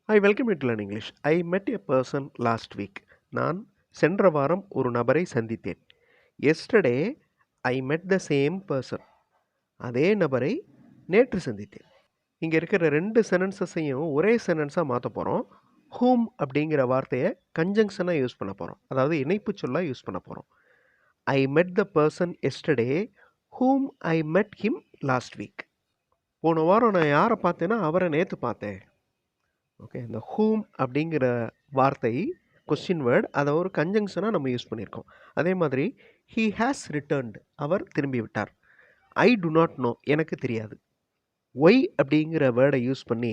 I welcome you to Learn English. I met a person last week. நான் சென்ற வாரம் ஒரு நபரை சந்தித்தேன். Yesterday, I met the same person. அதே நபரை நேற்று சந்தித்தேன். இங்கே இருக்கிற ரெண்டு சென்டென்சஸையும் ஒரே சென்டென்ஸாக மாற்ற போகிறோம். whom அப்படிங்கிற வார்த்தையை கன்ஜங்ஷனாக யூஸ் பண்ண போகிறோம். அதாவது இணைப்பு சொல்லாக யூஸ் பண்ண போகிறோம். I met the person yesterday whom I met him last week. போன வாரம் நான் யாரை பார்த்தேன்னா அவரை நேற்று பார்த்தேன். ஓகே, இந்த ஹூம் அப்படிங்கிற வார்த்தை கொஸ்டின் வேர்ட், அதை ஒரு கன்ஜங்ஷனாக நம்ம யூஸ் பண்ணியிருக்கோம். அதே மாதிரி ஹீ ஹேஸ் ரிட்டர்ன்டு, அவர் திரும்பி விட்டார். ஐ டு நாட் நோ, எனக்கு தெரியாது. ஒய் அப்படிங்கிற வேர்டை யூஸ் பண்ணி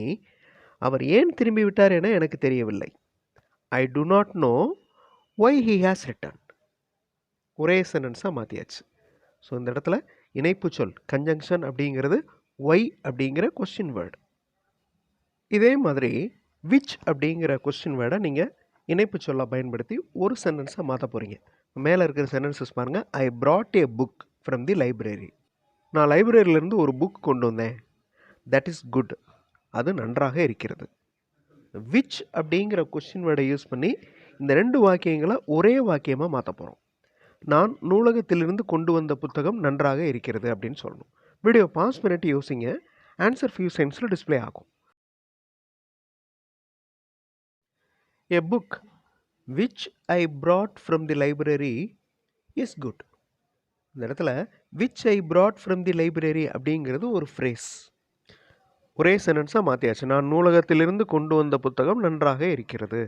அவர் ஏன் திரும்பி விட்டார் என எனக்கு தெரியவில்லை. I do not know why he has return. ஒரே சென்டென்ஸாக மாற்றியாச்சு. ஸோ இந்த இடத்துல இணைப்பு சொல் கன்ஜங்ஷன் அப்படிங்கிறது ஒய் அப்படிங்கிற கொஸ்டின் வேர்டு. இதே மாதிரி விச் அப்படிங்கிற கொஸ்டின் வேர்டை நீங்கள் இணைப்பு சொல்ல பயன்படுத்தி ஒரு சென்டென்ஸாக மாற்ற போகிறீங்க. மேலே இருக்கிற சென்டென்சஸ் பாருங்கள். ஐ brought a book from the library. நான் லைப்ரரியிலேருந்து ஒரு புக் கொண்டு வந்தேன். தட் இஸ் குட், அது நன்றாக இருக்கிறது. விச் அப்படிங்கிற கொஸ்டின் வேர்டை யூஸ் பண்ணி இந்த ரெண்டு வாக்கியங்களை ஒரே வாக்கியமாக மாற்ற போகிறோம். நான் நூலகத்திலிருந்து கொண்டு வந்த புத்தகம் நன்றாக இருக்கிறது அப்படின்னு சொல்லணும். வீடியோ பாஸ் பண்ணிட்டு யோசிங்க. ஆன்சர் ஃபியூ செகண்ட்ஸில் டிஸ்பிளே ஆகும். A book which I brought from the library is good. இந்த இடத்துல which I brought from the library அப்படிங்கிறது ஒரு ஃப்ரேஸ். ஒரே சென்டென்ஸாக மாற்றியாச்சு. நான் நூலகத்திலிருந்து கொண்டு வந்த புத்தகம் நன்றாக இருக்கிறது.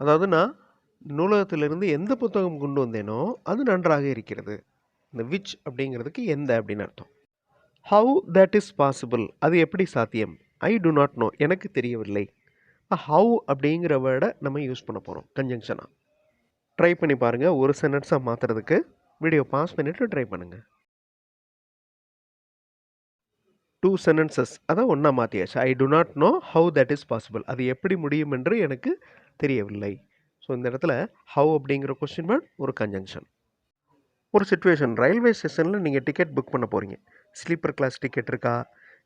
அதாவது நான் நூலகத்திலிருந்து எந்த புத்தகம் கொண்டு வந்தேனோ அது நன்றாக இருக்கிறது. இந்த which அப்படிங்கிறதுக்கு எந்த அப்படின்னு அர்த்தம். how that is possible, அது எப்படி சாத்தியம். I do not know, எனக்கு தெரியவில்லை. ஹவு அப்படிங்கிற வேர்டை நம்ம யூஸ் பண்ண போகிறோம் கன்ஜங்ஷனாக. ட்ரை பண்ணி பாருங்கள் ஒரு சென்டென்ஸாக மாற்றுறதுக்கு. வீடியோ பாஸ் பண்ணிவிட்டு ட்ரை பண்ணுங்கள். 2 சென்டென்சஸ் அதான் ஒன்றா மாற்றியாச்சு. I do not know how that is possible, அது எப்படி முடியும் என்று எனக்கு தெரியவில்லை. ஸோ இந்த இடத்துல ஹவு அப்படிங்கிற கொஸ்டின் வேர்ட் ஒரு கன்ஜங்ஷன். ஒரு சிச்சுவேஷன், ரயில்வே ஸ்டேஷனில் நீங்கள் டிக்கெட் புக் பண்ண போகிறீங்க. ஸ்லீப்பர் கிளாஸ் டிக்கெட் இருக்கா,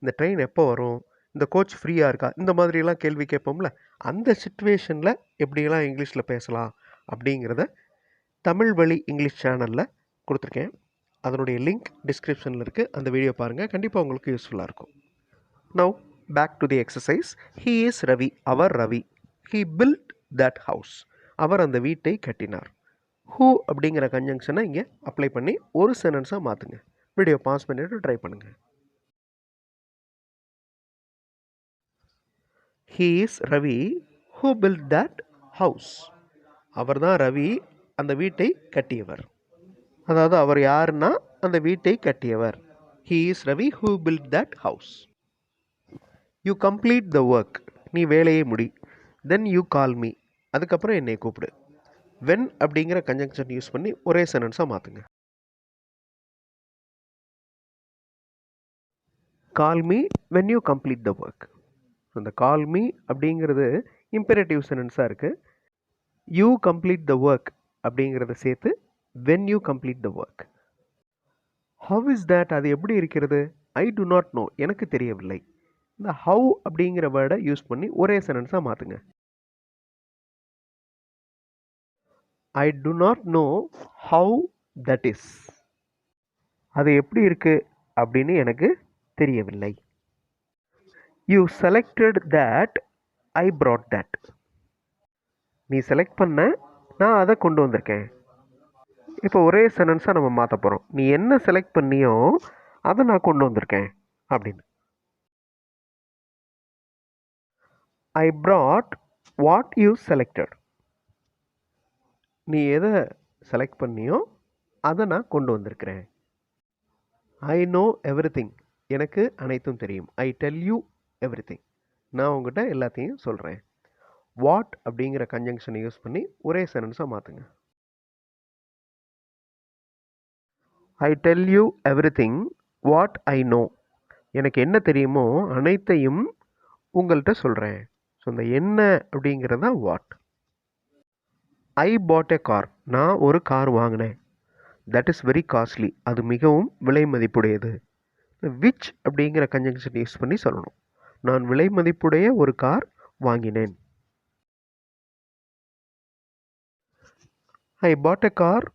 இந்த ட்ரெயின் எப்போ வரும், இந்த கோச் ஃப்ரீயாக இருக்கா, இந்த மாதிரிலாம் கேள்வி கேட்போம்ல. அந்த சிச்சுவேஷனில் எப்படியெல்லாம் இங்கிலீஷில் பேசலாம் அப்படிங்கிறத தமிழ் வழி இங்கிலீஷ் சேனலில் கொடுத்துருக்கேன். அதனுடைய லிங்க் டிஸ்கிரிப்ஷனில் இருக்குது. அந்த வீடியோ பாருங்கள், கண்டிப்பாக உங்களுக்கு யூஸ்ஃபுல்லாக இருக்கும். Now back to the exercise. He is Ravi, அவர் Ravi. He built that house, அவர் அந்த வீட்டை கட்டினார். ஹூ அப்படிங்கிற கன்ஜங்ஷனை இங்கே அப்ளை பண்ணி ஒரு சென்டென்ஸாக மாற்றுங்க. வீடியோ பாஸ் பண்ணிவிட்டு ட்ரை பண்ணுங்கள். He is Ravi who built that house. அவர் தான் ரவி, அந்த வீட்டை கட்டியவர். அதாவது அவர் யாருன்னா அந்த வீட்டை கட்டியவர். He is Ravi who built that house. You complete the work, நீ வேலையை முடி. Then you call me, அதுக்கப்புறம் என்னை கூப்பிடு. When அப்படிங்கிற கன்ஜங்ஷன் யூஸ் பண்ணி ஒரே சென்டென்ஸாக மாற்றுங்க. Call me when you complete the work. இந்த கால் மீ அப்படிங்கிறது இம்பெரேட்டிவ் சென்டென்ஸாக இருக்குது. யூ கம்ப்ளீட் த ஒர்க் அப்படிங்கிறத சேர்த்து when you complete the work. How is that, அது எப்படி இருக்கிறது. ஐ டு நாட் நோ, எனக்கு தெரியவில்லை. இந்த ஹவ் அப்படிங்கிற வேர்டை யூஸ் பண்ணி ஒரே சென்டென்ஸாக மாற்றுங்க. I do not know how that is, அது எப்படி இருக்குது அப்படின்னு எனக்கு தெரியவில்லை. You selected that, I brought that. நீ செலக்ட் பண்ண, நான் அதை கொண்டு வந்திருக்கேன். இப்போ ஒரே சென்டென்ஸாக நம்ம மாற்ற போகிறோம். நீ என்ன செலக்ட் பண்ணியோ அதை நான் கொண்டு வந்திருக்கேன் அப்படின்னு. I brought what you selected. நீ எதை செலக்ட் பண்ணியோ அதை நான் கொண்டு வந்திருக்கிறேன். I know everything, எனக்கு அனைத்தும் தெரியும். I tell you everything, நான் உங்கள்கிட்ட எல்லாத்தையும் சொல்கிறேன். வாட் அப்படிங்கிற கன்ஜங்ஷனை யூஸ் பண்ணி ஒரே சென்டென்ஸாக மாற்றுங்க. I tell you everything what I know, எனக்கு என்ன தெரியுமோ அனைத்தையும் உங்கள்கிட்ட சொல்கிறேன். ஸோ இந்த என்ன அப்படிங்கிறது தான் what. I pot a car, நான் ஒரு கார் வாங்கினேன். தட் இஸ் வெரி காஸ்ட்லி, அது மிகவும் விலை மதிப்புடையது. விச் அப்படிங்கிற கன்ஜங்ஷன் யூஸ் பண்ணி சொல்லணும். நான் விலை மதிப்புடைய ஒரு கார் வாங்கினேன். ஐ put a car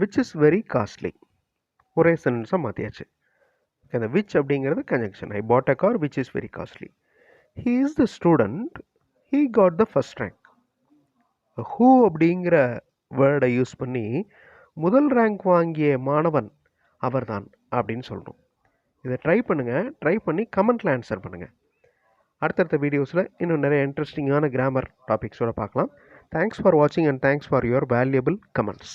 which is very costly. ஒரே சென்டென்ஸாக மாற்றியாச்சு. அந்த விச் அப்படிங்கிறது conjunction. I put a car which is very costly. He is the student. He got the first rank. who அப்படிங்கிற வேர்டை யூஸ் பண்ணி முதல் ரேங்க் வாங்கிய மாணவன் அவர்தான் அப்படின்னு சொல்லணும். இதை ட்ரை பண்ணுங்கள். ட்ரை பண்ணி கமெண்ட்டில் ஆன்சர் பண்ணுங்கள். அடுத்தடுத்த வீடியோஸில் இன்னும் நிறைய இன்ட்ரெஸ்டிங்கான கிராமர் டாபிக்ஸோடு பார்க்கலாம். தேங்க்ஸ் ஃபார் வாட்சிங் and thanks for your valuable comments.